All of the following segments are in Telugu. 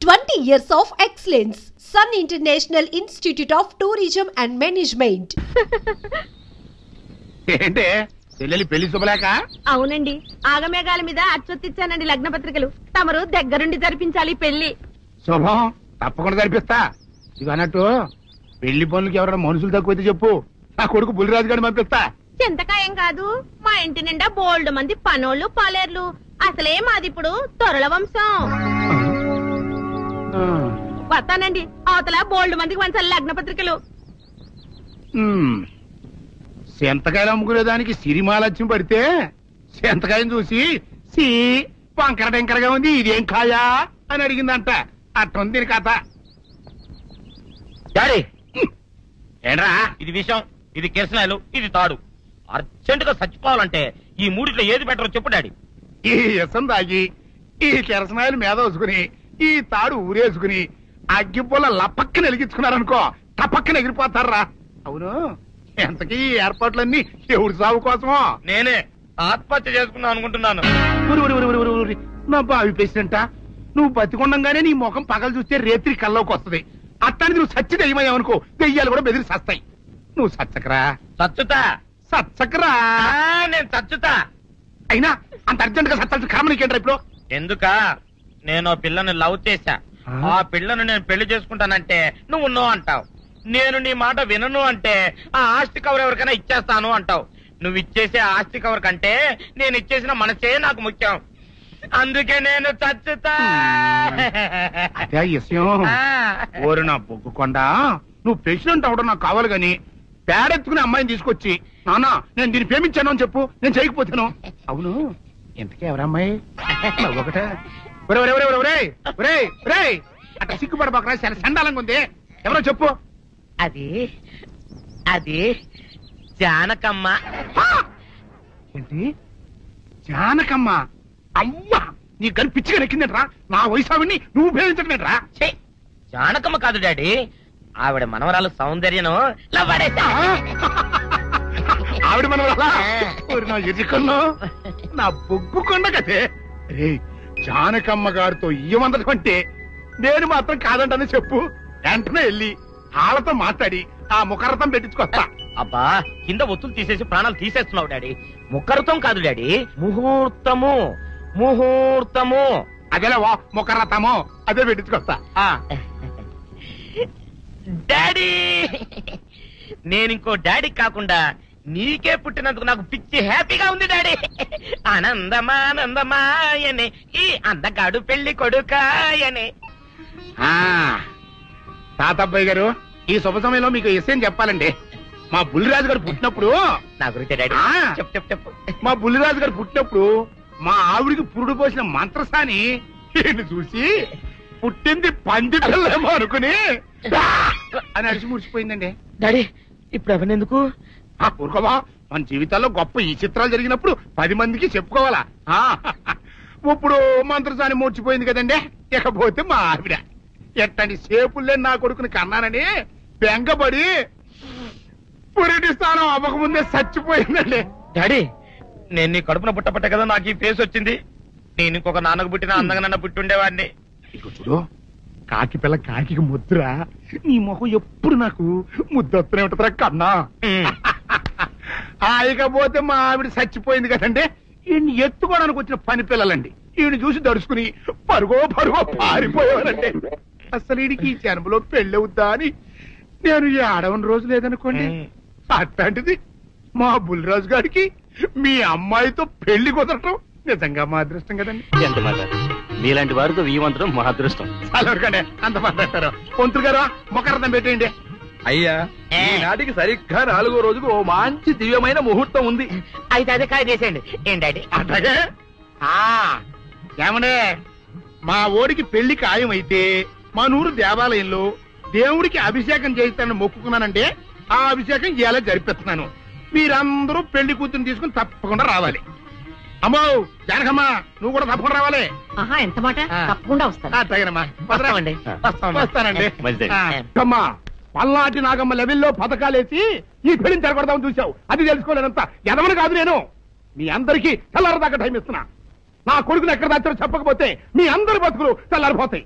20 years of excellence. Sun International Institute of Tourism and Management. ఏంటే చెల్లెలి పెళ్లి శుభలేక? అవునండి, ఆగమేఘాల మీద అచ్చొత్తిచ్చానండి లగ్న పత్రికలు. తమరు దగ్గరుండి జరిపించాలి పెళ్లి. శుభం, తప్పకుండా జరిపిస్తా. ఇవి అన్నట్టు పెళ్లి పనులకి ఎవరైనా మనుషులు తక్కువైతే చెప్పు, నా కొడుకు బుల్లిరాజు గారిని పంపిస్తా. చింతకాయం కాదు, మా ఇంటి నిండా బోల్డ్ మంది పనోళ్ళు పాలేర్లు. అసలే మాది ఇప్పుడు తొరల వంశం. వస్తానండి, అవతల బోల్డ్ మందికి వంచాలి లగ్న పత్రికలు. సెంతకాయలు అమ్ముకునేదానికి సిరిమాలత్యం పడితే సెంతకాయని చూసి సి వంకర టెంకరగా ఉంది, ఇదేం కాయా అని అడిగిందంట. అట్టుంది దీని కథ. డాడీ, ఏంట్రా ఇది విషం, ఇది కిరసనాయలు, ఇది తాడు. అర్జెంట్ గా చచ్చిపోవాలంటే ఈ మూడిట్లో ఏది బెటర్ చెప్పు డాడీ. ఈ ఇసం తాగి ఈ కిరసనాయలు మీద వేసుకుని ఈ తాడు ఊరేసుకుని అగ్గిపుల్ల లపక్కన వెలిగించుకున్నారనుకో, టపక్కన ఎగిరిపోతారా. అవును, ఎంతకీ ఈ ఏర్పాట్లన్నీ ఎవరి సాగు కోసమో? నేనే ఆత్మహత్య చేసుకుందాం అనుకుంటున్నాను. నా బావి పేసినంట, నువ్వు బతికొండంగానే నీ ముఖం పగలు చూస్తే రేత్రి కల్లోకి వస్తుంది. అట్టానికి నువ్వు సచ్చి దెయ్యమయ్యావనుకో, దెయ్యాలు కూడా బెదిరి సస్తాయి. నువ్వు సచ్చకరా, చచ్చుతా. సచ్చకరా. నేను చచ్చుతా. అయినా అంత అర్జెంట్ గా సత్తాల్సిన కర్మ నీకేంట్రా ఇప్పుడు? ఎందుక, నేను ఆ పిల్లని లవ్ చేశా. ఆ పిల్లను నేను పెళ్లి చేసుకుంటానంటే నువ్వు నో అంటావు. నేను నీ మాట వినను అంటే ఆ ఆస్తి కవర్ ఎవరికైనా ఇచ్చేస్తాను అంటావు. నువ్వు ఇచ్చేసే ఆస్తి కవర్ కంటే నేను ఇచ్చేసిన మనసే నాకు ముఖ్యం. అందుకే నేను చచ్చుతా. అదే విషయం. ఓరు నా బొగ్గుకొండ, నువ్వు ప్రెసిడెంట్ అవడం నాకు కావాలి గాని పేడెత్తుకునే అమ్మాయిని తీసుకొచ్చి నానా నేను దీన్ని ప్రేమించాను అని చెప్పు, నేను చేయకపోతాను. అవును, ఎంతకే ఎవరమ్మాయి? ఒకటే అట్లా సిగ్గుపడబాకరా, చాలా సండాలంగా ఉంది. ఎవరో చెప్పు. అది అది జానకమ్మ. ఏంటి జానకమ్మ? అమ్మా, నీ గని పిచ్చిగా నెక్కిందంట్రా. నా వయసావిని నువ్వు ప్రేమించడమేట్రా? జానకమ్మ కాదు డాడీ, ఆవిడ మనవరాలు సౌందర్యను ఆవిడ మనవరాలా? నా ఎదుకల్లో నా బొగ్గుకొండ కదే. రే, జానకమ్మ గారితో ఇయ్యమందడం అంటే నేను మాత్రం కాదంటని చెప్పు. వెంటనే వెళ్ళి వాళ్ళతో మాట్లాడి ఆ ముఖరథం పెట్టించుకొస్తా. అబ్బా, కింద ఒత్తులు తీసేసి ప్రాణాలు తీసేస్తున్నావు డాడీ. ముఖరథం కాదు డాడీ, ముహూర్తము. ముహూర్తము అదేలా ముఖరథము, అదే పెట్టించుకొస్తా. డాడీ, నేను ఇంకో డాడీ కాకుండా నీకే పుట్టినందుకు నాకు పిచ్చి హ్యాపీగా ఉంది డాడీ. ఆనందమానందమాయనే ఈ అందగాడు పెళ్లి కొడుకాయనే. తాతబ్బాయి గారు, ఈ శుభ సమయంలో మీకు విషయం చెప్పాలండి. మా బుల్లిరాజు గారు పుట్టినప్పుడు నా గురించి డాడీ చెప్పు. మా బుల్లిరాజు గారు పుట్టినప్పుడు మా ఆవిడికి పురుడు పోసిన మంత్రసాని చూసి పుట్టింది పంది పిల్లేమో అనుకుని అని అడిచి ముడిచిపోయిందండి. డాడీ, ఇప్పుడు ఎవరినెందుకు? ఊరుకోవా, మన జీవితాల్లో గొప్ప ఈ చిత్రాలు జరిగినప్పుడు 10 మందికి చెప్పుకోవాలా. ఇప్పుడు మంత్రసాని మూర్చిపోయింది కదండి. ఇకపోతే మా ఆవిడ ఎట్టండి సేపుల్లే నా కొడుకుని కన్నానని బెంగపడి పురిటి స్థానం అవ్వకముందే చచ్చిపోయిందండి. డాడీ, నేను నీ కడుపున పుట్టపట్ట కదా నాకు ఈ ఫేస్ వచ్చింది. నేను ఇంకొక నాన్నకు పుట్టిన అందంగా నన్ను పుట్టుండేవాడిని. ఇక చూడు, కాకి పిల్ల కాకి ముద్దురా. నీ మొహం ఎప్పుడు నాకు ముద్దొత్తనే ఉంటుందిరా కన్నా. ఇకపోతే మా ఆవిడ చచ్చిపోయింది కదండి. ఈయన్ని ఎత్తుకోవడానికి వచ్చిన పని పిల్లలండి. ఈయన చూసి దడుచుకుని పరుగో పారిపోయేవారండి. అసలు ఈడికి ఈ జన్మలో పెళ్ళవుద్దా అని నేను ఏడవని రోజు లేదనుకోండి. అట్లాంటిది మా బుల్లిరాజు గారికి మీ అమ్మాయితో పెళ్లి కుదరటం నిజంగా మా అదృష్టం కదండి. ఎంత మాట, మీలాంటి వారితో వీయమంతరం మా అదృష్టం. అలాగే అంత మాట్లాడతారు. పొంతులు గారు మొకరథం పెట్టేయండి. అయ్యా, ఈనాటికి సరిగ్గా 4వ రోజుకు ఓ మంచి దివ్యమైన ముహూర్తం ఉంది. అయితే అదే కాయ చేసేయండి. ఏంటండి? అట్లాగే ఏమనే, మా ఓడికి పెళ్లి ఖాయం అయితే మా నూరు దేవాలయంలో దేవుడికి అభిషేకం చేయిస్తానని మొక్కుకున్నానంటే ఆ అభిషేకం ఇలా జరిపిస్తున్నాను. మీరందరూ పెళ్లి కూతురు తీసుకుని తప్పకుండా రావాలి. అమ్మో జానకమ్మ, నువ్వు కూడా తప్పకుండా రావాలి. ఎంత మాట, తప్పకుండా వస్తాను. వస్తానండి. అమ్మా, పల్నాటి నాగమ్మ లెవెల్లో పథకాలేసి ఈ పెళ్లిని జరగొడదామని చూసావు. అది తెలుసుకోలేనంత ఎదవని కాదు నేను. మీ అందరికీ తెల్లారదాకా టైం ఇస్తున్నా. నా కొడుకుని ఎక్కడ దాచారో చెప్పకపోతే మీ అందరి బతుకులు తెల్లారిపోతాయి.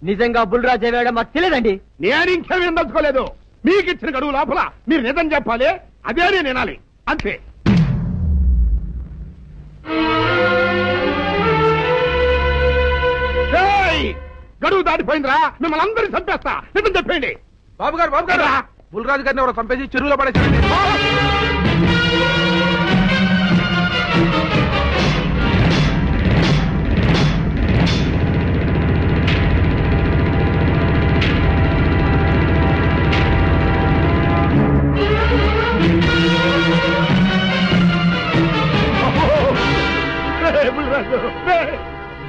నిజంగా బుల్రాజు వేయడం మాకు తెలియదండి. నేను ఇంకేమీ దలుచుకోలేదు. మీకు ఇచ్చిన గడువు లోపల మీరు నిజం చెప్పాలి, అదే నేను వినాలి, అంతే. గడువు దాటిపోయిందిరా, మిమ్మల్ని అందరినీ చంపేస్తా. నిజం చెప్పండి. బాబు గారు బుల్రాజు గారిని ఎవరో చంపేసి చెరువులో పడేసారండి.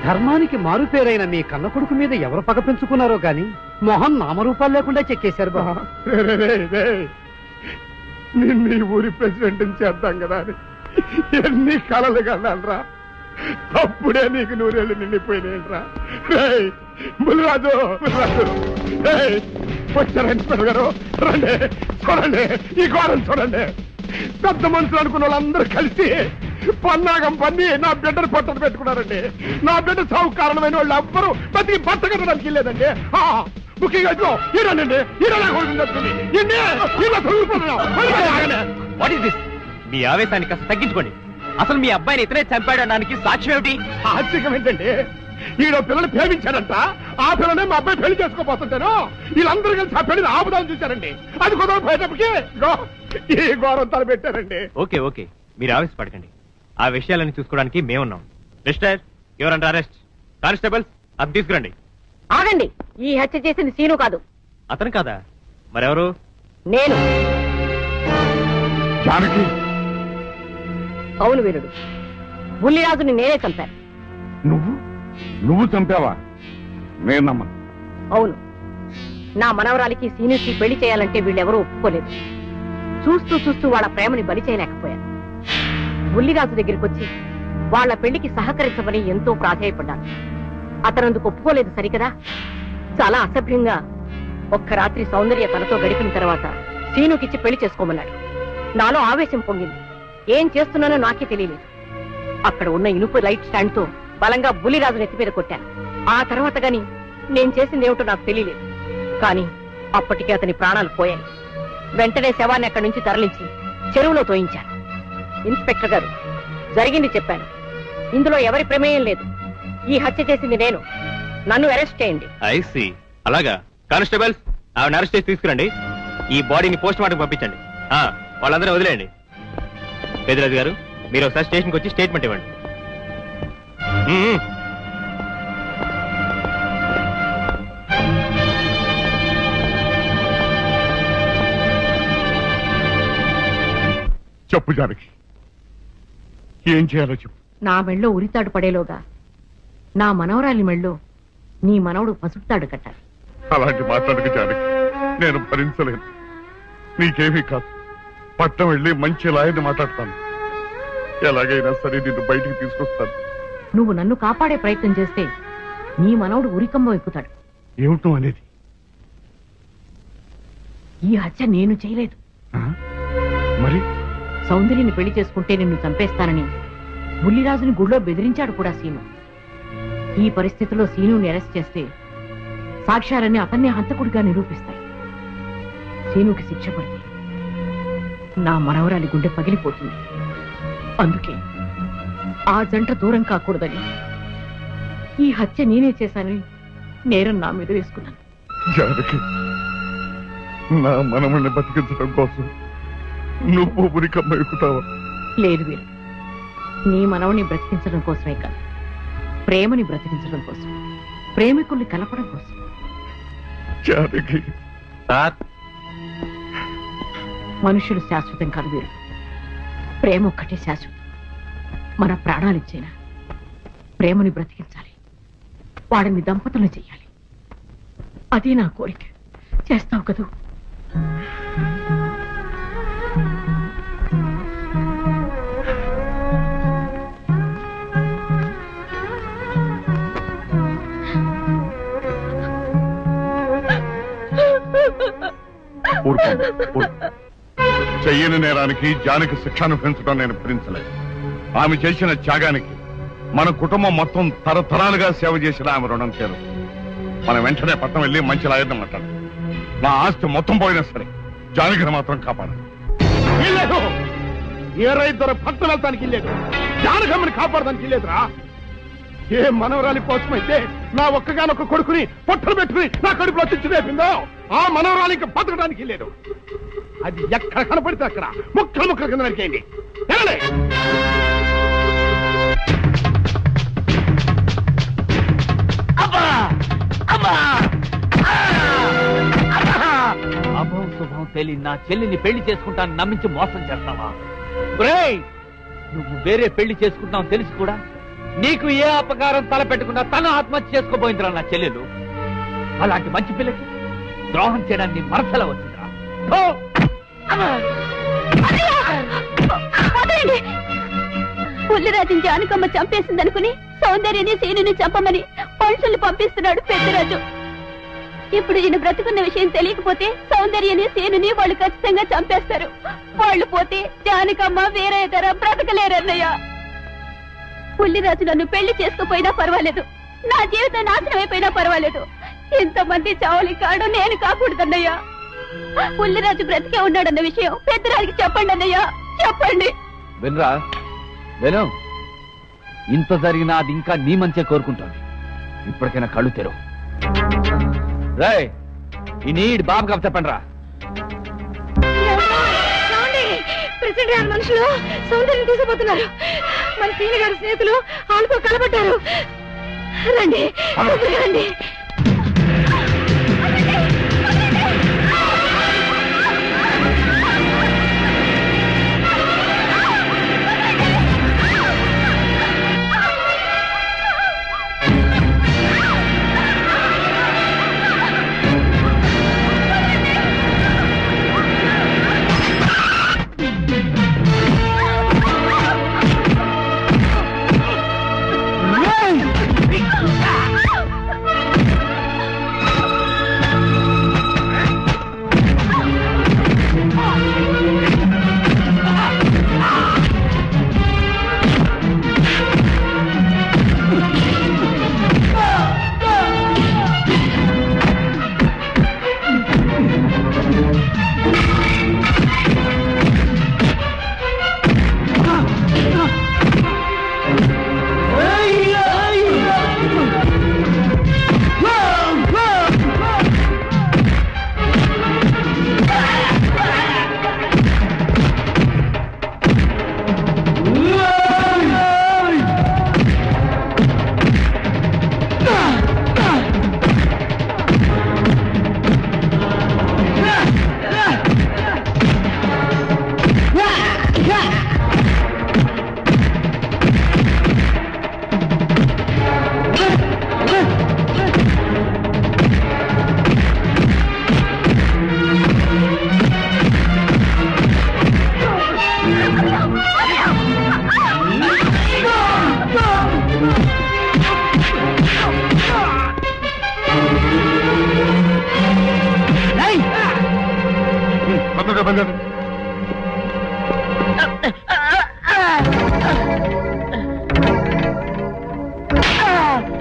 ధర్మానికి మారుపేరైన మీ కన్న కొడుకు మీద ఎవరు పగ పెంచుకున్నారో గాని మొహం నామరూపాలు లేకుండా చెక్కేశారు బాబా. నిన్ను ఊరి ప్రెసిడెంట్ చేద్దాం కదా అని ఎన్ని కలలు కన్నారా. అప్పుడే నీకు నూరేళ్ళు నిండిపోయినాయిరా. బుల్రాజు వచ్చారా ఇన్స్పెక్టర్ గారు? రండి, చూడండి ఈ ఘోరం చూడండి. పెద్ద మనుషులు అనుకున్న వాళ్ళందరూ కలిసి పన్నాగం పన్ని నా బిడ్డను పట్టలు పెట్టుకున్నారండి. నా బిడ్డ సాగు కారణమైన వాళ్ళు ఎవ్వరూ బతికి బట్ట కట్టడానికి లేదండి. ముఖ్యంగా ఈడనండి, మీ ఆవేశాన్ని కాస్త తగ్గించుకోండి. అసలు మీ అబ్బాయిని ఇతనే చంపాడడానికి సాక్ష్యం ఏమిటి? ఆశ్చర్యం ఏంటండి, ఈడో పిల్లలు ప్రేమించాడంట. ఆ పిల్లనే మా అబ్బాయి పెళ్లి చేసుకోపోతుంటాను. వీళ్ళందరూ కలిసి ఆ పెళ్లిని ఆపుదాన్ని చూశారండి. అది కుదర పోయేటప్పటికి ఈ ఘోరం తలపెట్టారండి. ఓకే ఓకే, మీరు ఆవేశపడకండి. ఆ విషయాలను చూసుకోవడానికి మేమున్నాం. Mister your under arrest. Constables అది తీసుకురండి. ఆగండి, ఈ హత్య చేసింది సీను కాదు. అతను కాదా? మరెవరు? నేను. జానకి? అవును వీరుడు, బుల్లిరాజుని నేనే చంపాను. నువ్వు చంపావా? నేను నమ్మను. అవును, నా మనవరాలికి సీనుకి పెళ్లి చేయాలంటే వీళ్ళెవరూ ఒప్పుకోలేదు. చూస్తూ చూస్తూ వాళ్ళ ప్రేమని బలి చేయలేకపోయాను. బుల్లిరాజు దగ్గరికి వచ్చి వాళ్ళ పెళ్లికి సహకరించమని ఎంతో ప్రాధేయపడ్డాను. అతనందుకు ఒప్పుకోలేదు సరికదా. చాలా అసభ్యంగా ఒక్క రాత్రి సౌందర్య తనతో గడిపిన తర్వాత సీనుకిచ్చి పెళ్లి చేసుకోమన్నాడు. నాలో ఆవేశం పొంగింది. ఏం చేస్తున్నానో నాకే తెలియలేదు. అక్కడ ఉన్న ఇనుపు లైట్ స్టాండ్ తో బలంగా బుల్లిరాజు నెత్తి మీద కొట్టాను. ఆ తర్వాత గాని నేను చేసిందేమిటో నాకు తెలియలేదు. కానీ అప్పటికే అతని ప్రాణాలు పోయాయి. వెంటనే శవాన్ని అక్కడి నుంచి తరలించి చెరువులో తోయించాను. ఇన్స్పెక్టర్ గారు, జరిగింది చెప్పాను. ఇందులో ఎవరి ప్రమేయం లేదు. ఈ హత్య చేసింది నేను. నన్ను అరెస్ట్ చేయండి. ఐసి అలాగా. కానిస్టేబుల్స్ ఆవిడ అరెస్ట్ చేసి తీసుకురండి. ఈ బాడీని పోస్ట్ మార్టం పంపించండి. వాళ్ళందరూ వదిలేయండి. పెద్దరాజు గారు, మీరు ఒకసారి స్టేషన్కి వచ్చి స్టేట్మెంట్ ఇవ్వండి. చెప్పు జానకి, ఏం చేయాలో చెప్పు. నా మెళ్ళో ఉరితాడు పడేలోగా నా మనవరాలి మెళ్ళో నీ మనవడు పసుపుతాడు కట్టాలి. అలాంటి మాట్లాడక జానకి, నేను భరించలేను. నీకేమీ కాదు, పట్నం వెళ్ళి మంచి లాయర్ని మాట్లాడతాను. ఎలాగైనా సరే నిన్ను బయటికి తీసుకొస్తాను. నువ్వు నన్ను కాపాడే ప్రయత్నం చేస్తే నీ మనవడు ఉరికంబం ఎక్కుతాడు. ఏమిటో అనేది? ఈ హత్య నేను చేయలేదు. మరి సౌందర్యని పెళ్లి చేసుకుంటే నిన్ను చంపేస్తానని బుల్లిరాజుని గుళ్ళో బెదిరించాడు కూడా సీను. ఈ పరిస్థితిలో సీనుని అరెస్ట్ చేస్తే సాక్ష్యాలన్నీ అతన్నే హంతకుడిగా నిరూపిస్తాయి. సీనుకి శిక్ష పడితే నా మనవరాలి గుండె పగిలిపోతుంది. అందుకే ఆ జంట దూరం కాకూడదని ఈ హత్య నేనే చేశానని నేరం నా మీద వేసుకున్నాను. జానకి, నా మనముని బతికించడం కోసం నువ్వు ఉరికమ్మ ఎక్కుతావా? లేదు వీరు, నీ మనవని బ్రతికించడం కోసమే కాదు, ప్రేమని బ్రతికించడం కోసం, ప్రేమికుల్ని కలపడం కోసం. జానకి, మనుషులు శాశ్వతం కాదు వీరు, ప్రేమ ఒక్కటే శాశ్వతం. మన ప్రాణాలిచ్చైనా ప్రేమని బ్రతికించాలి, వాడిని దంపతులు చెయ్యాలి. అదే నా కోరిక. చేస్తావు కదూ? చెయ్యని నేరానికి జానకి శిక్ష అనుభవించడం నేను భరించలేదు. ఆమె చేసిన త్యాగానికి మన కుటుంబం మొత్తం తరతరాలుగా సేవ చేసిన ఆమె రుణం చేరు. మనం వెంటనే పట్నం వెళ్ళి మంచి లాయర్ని మాట్లాడు. నా ఆస్తి మొత్తం పోయినా సరే జానకిని మాత్రం కాపాడాలి. ఏ రైతు పట్నం వెళ్తానికి లేదు, జానకమ్మని కాపాడడానికి లేదురా. ఏ మనవరాలి కోసమైతే నా ఒక్కగానొక్క కొడుకుని పొట్టలు పెట్టుకుని నా కడుపులో తెచ్చి వేపిందో ఆ మనవరాలి ఇంకా బతకడానికి లేదు. అది ఎక్కడ కనపడితే అక్కడ ముక్కలు ముక్కల కింద నరికేయండి. అభం శుభం తెలియని నా చెల్లిని పెళ్లి చేసుకుంటాను నమ్మించి మోసం చేస్తావా? నువ్వు వేరే పెళ్లి చేసుకుంటావు తెలిసి కూడా నీకు ఏ అపకారం తలపెట్టకుండా తను ఆత్మహత్య చేసుకోబోయిందిరా నా చెల్లెలు. అలాంటి మంచి పిల్లకి ద్రోహం చేయడానికి మనసలా వచ్చిందిరా. పుల్లిరాజుని జానకమ్మ చంపేసిందనుకుని సౌందర్యని సీనుని చంపమని మనుషుల్ని పంపిస్తున్నాడు పెద్దరాజు. ఇప్పుడు ఈయన బ్రతుకున్న విషయం తెలియకపోతే సౌందర్యని సీనుని వాళ్ళు ఖచ్చితంగా చంపేస్తారు. వాళ్ళు పోతే జానకమ్మ వేరే ధర బ్రతకలేరన్నయ్య. పుల్లిరాజు నన్ను పెళ్లి చేసుకుపోయినా పర్వాలేదు, నా జీవితం నాశనం అయిపోయినా పర్వాలేదు, ఇంతమంది చావలి కాడు నేను కాకూడదన్నయ్యా. పుల్లిరాజు బ్రతికే ఉన్నాడన్న విషయం పెద్దరాజుకి చెప్పండి అన్నయ్యా, చెప్పండి. వినరా విను, ఇంత జరిగినా అది ఇంకా నీ మంచిగా కోరుకుంటుంది. ఇప్పటికైనా కళ్ళు తెరు. రాయ్ ఈ నీడ్ బాబుగా చెప్పండి రా. ప్రెసిడెంట్ గారి మనుషులు సౌందర్యం తీసుకుపోతున్నారు. మన సీని గారి స్నేహితులు వాళ్ళతో కలబడ్డారు. రండి రండి.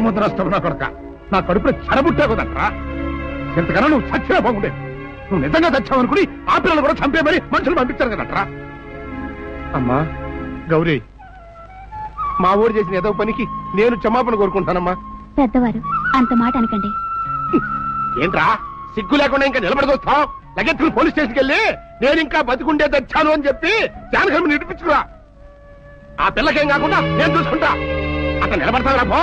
ముద్రస్తావు నా కొడక, నా కడుపులో చెడబుట్టావు కదట్రా. ఎంతకన్నా నువ్వు చచ్చినా బాగుండేది. నువ్వు నిజంగా చచ్చావనుకుని ఆ పిల్లలు కూడా చంపే మరి మనుషులు పంపించారు కదట్రా. అమ్మా గౌరీ, మా ఊరు చేసిన ఏదో పనికి నేను క్షమాపణ కోరుకుంటానమ్మా. పెద్దవారు అంత మాట అనకండి. ఏంట్రా సిగ్గు లేకుండా ఇంకా నిలబడదొస్తావు? లగెత్తులు పోలీస్ స్టేషన్కి వెళ్ళి నేను ఇంకా బతికుండే తెచ్చాను అని చెప్పి జానకమ్మ నిడిపించుకురా. ఆ పిల్లకేం కాకుండా నేను చూసుకుంటా. అతను నిలబడతావురా పో.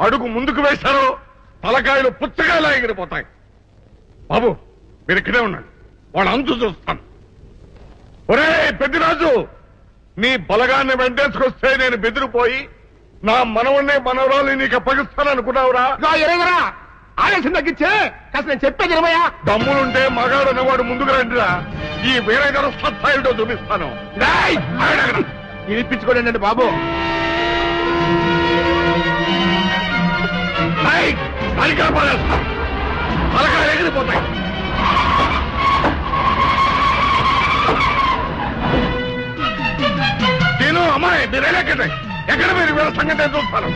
అడుగు ముందుకు వేశారో తలకాయలు పుచ్చకాయలా ఎగిరిపోతాయి. బాబు మీరు ఇక్కడే ఉండండి, వాడు అంతు చూస్తాను. ఒరే పెద్దిరాజు, నీ బలగాన్ని వెంటేసుకొస్తే నేను బెదిరిపోయి నా మనవన్నే మనవరాలు నీకు అప్పగిస్తాననుకున్నావురా? ఆవేశం తగ్గించే కాస్త నేను చెప్పేది నిలమయ్యా. దమ్ములుంటే మగాడు అన్నవాడు ముందుకు రండిరా. ఈ వేరేగారు సత్తాయిటో చూపిస్తాను. ఇప్పించుకోండి బాబు. పలకాలు ఎగిరిపోతాయి. నేను అమ్మాయి మీరు ఎక్కడే ఎక్కడ మీరు వీళ్ళ సంగతి చూస్తాను.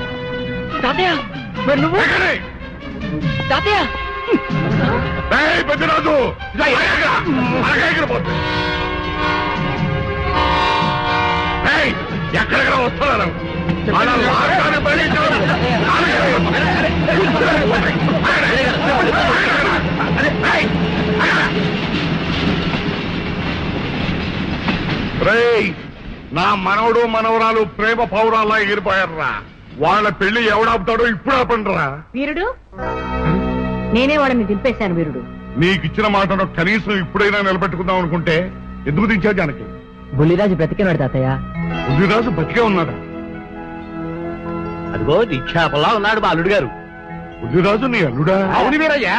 పెద్దరాజు ఎగిరిపోతుంది. ఎక్కడెక్కడ వస్తున్నారు నా మనవడు మనవరాలు ప్రేమ పౌరాల్లా ఎగిరిపోయారా. వాళ్ళ పెళ్లి ఎవడాపుతాడో ఇప్పుడు ఆపండిరా. వీరుడు నేనే వాళ్ళని దింపేశాను. వీరుడు నీకిచ్చిన మాటను కనీసం ఇప్పుడైనా నిలబెట్టుకుందాం అనుకుంటే ఎందుకు దించా జానకి? బుల్లిరాజు బ్రతికినాడు తాతయ్య. బుల్లిరాజు బతికే ఉన్నాడా? అదిగో దీక్షాపలా ఉన్నాడు మా అల్లుడు గారు. బుల్లిరాజు నీ అల్లుడా? అవును వీరయ్యా,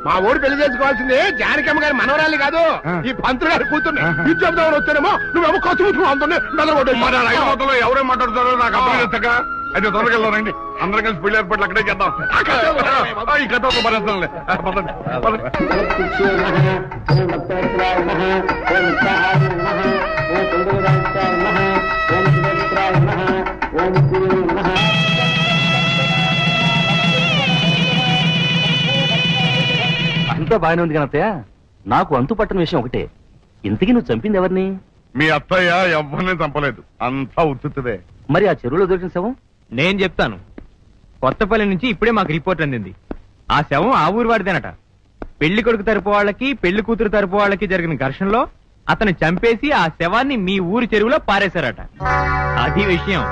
మా ఓడి పెళ్లి చేసుకోవాల్సిందే జానకమ్మ గారి మనవరాలి కాదు, ఈ పంతులు గారి కూతుర్ని. ఇది చెప్దామని వస్తేనేమో నువ్వేమో ఖర్చు ముట్టుకుని అందులో మొత్తంలో ఎవరేం మాట్లాడుతారో నాకు అర్థం చేస్తాక అయితే త్వరగా వెళ్దానండి. అందరం కలిసి పెళ్లి ఏర్పాట్లు అక్కడే చేద్దాం. ఈ కథ భరిస్తానులే. అంతా బాగానే ఉంది కనత్తయ్య. నాకు అంతు పట్టని విషయం ఒకటే, ఇంతకీ నువ్వు చంపింది ఎవరిని? మీ అత్తయ్య ఎవరిని చంపలేదు, అంతా ఉత్తుదే. మరి ఆ చెరువులో దొరికిన శవం? నేను చెప్తాను. కొత్తపల్లి నుంచి ఇప్పుడే మాకు రిపోర్ట్ అందింది. ఆ శవం ఆ ఊరు వాడిదేనట. పెళ్లి కొడుకు తరపు వాళ్ళకి పెళ్లి కూతురు తరపు వాళ్ళకి జరిగిన ఘర్షణలో అతను చంపేసి ఆ శవాన్ని మీ ఊరి చెరువులో పారేశారట. అది విషయం.